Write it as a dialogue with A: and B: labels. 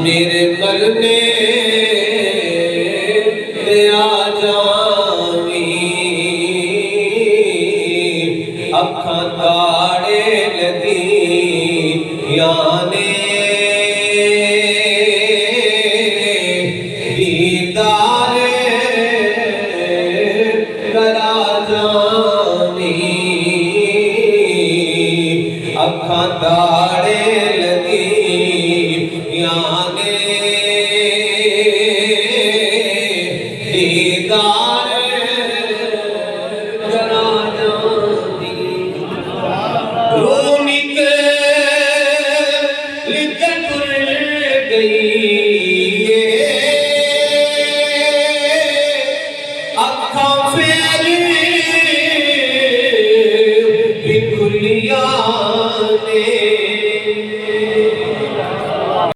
A: मेरे मरने आ जानी अखा ताड़े लगी याने दीदारे करा जानी अखा ताड़े लगी याने खुलिया ने